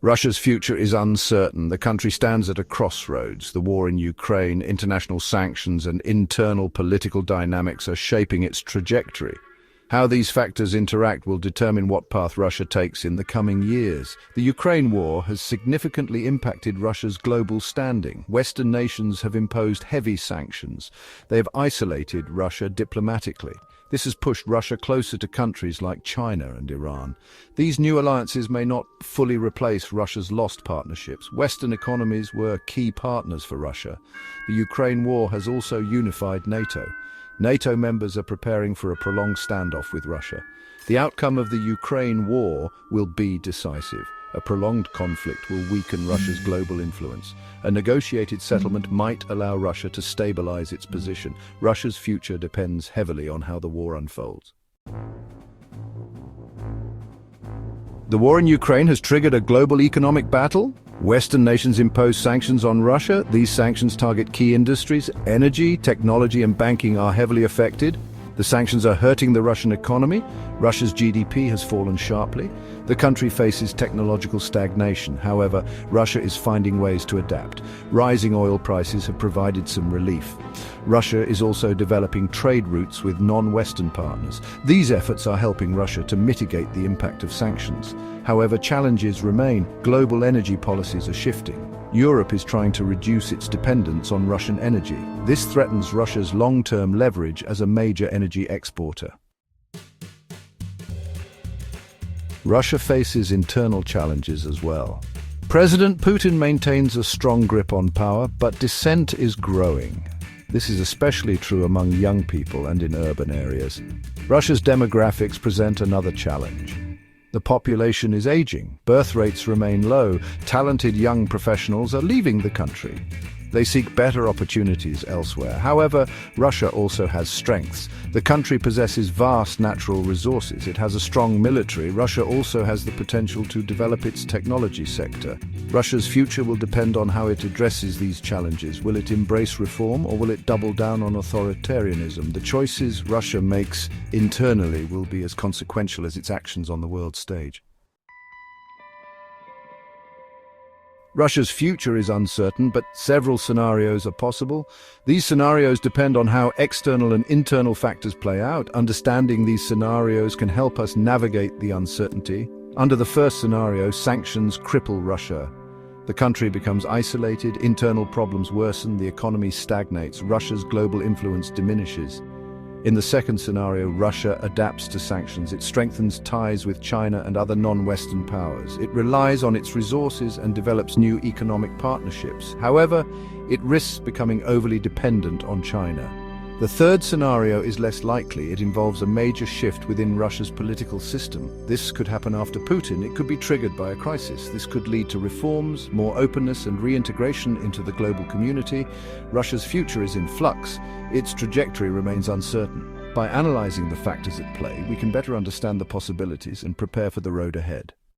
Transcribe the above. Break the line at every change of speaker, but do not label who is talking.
Russia's future is uncertain. The country stands at a crossroads. The war in Ukraine, international sanctions, and internal political dynamics are shaping its trajectory. How these factors interact will determine what path Russia takes in the coming years. The Ukraine war has significantly impacted Russia's global standing. Western nations have imposed heavy sanctions. They have isolated Russia diplomatically. This has pushed Russia closer to countries like China and Iran. These new alliances may not fully replace Russia's lost partnerships. Western economies were key partners for Russia. The Ukraine war has also unified NATO. NATO members are preparing for a prolonged standoff with Russia. The outcome of the Ukraine war will be decisive. A prolonged conflict will weaken Russia's global influence. A negotiated settlement might allow Russia to stabilize its position. Russia's future depends heavily on how the war unfolds. The war in Ukraine has triggered a global economic battle. Western nations impose sanctions on Russia. These sanctions target key industries. Energy, technology, and banking are heavily affected. The sanctions are hurting the Russian economy. Russia's GDP has fallen sharply. The country faces technological stagnation. However, Russia is finding ways to adapt. Rising oil prices have provided some relief. Russia is also developing trade routes with non-Western partners. These efforts are helping Russia to mitigate the impact of sanctions. However, challenges remain. Global energy policies are shifting. Europe is trying to reduce its dependence on Russian energy. This threatens Russia's long-term leverage as a major energy exporter. Russia faces internal challenges as well. President Putin maintains a strong grip on power, but dissent is growing. This is especially true among young people and in urban areas. Russia's demographics present another challenge. The population is aging, birth rates remain low, talented young professionals are leaving the country. They seek better opportunities elsewhere. However, Russia also has strengths. The country possesses vast natural resources. It has a strong military. Russia also has the potential to develop its technology sector. Russia's future will depend on how it addresses these challenges. Will it embrace reform or will it double down on authoritarianism? The choices Russia makes internally will be as consequential as its actions on the world stage. Russia's future is uncertain, but several scenarios are possible. These scenarios depend on how external and internal factors play out. Understanding these scenarios can help us navigate the uncertainty. Under the first scenario, sanctions cripple Russia. The country becomes isolated, internal problems worsen, the economy stagnates, Russia's global influence diminishes. In the second scenario, Russia adapts to sanctions. It strengthens ties with China and other non-Western powers. It relies on its resources and develops new economic partnerships. However, it risks becoming overly dependent on China. The third scenario is less likely. It involves a major shift within Russia's political system. This could happen after Putin. It could be triggered by a crisis. This could lead to reforms, more openness and reintegration into the global community. Russia's future is in flux. Its trajectory remains uncertain. By analyzing the factors at play, we can better understand the possibilities and prepare for the road ahead.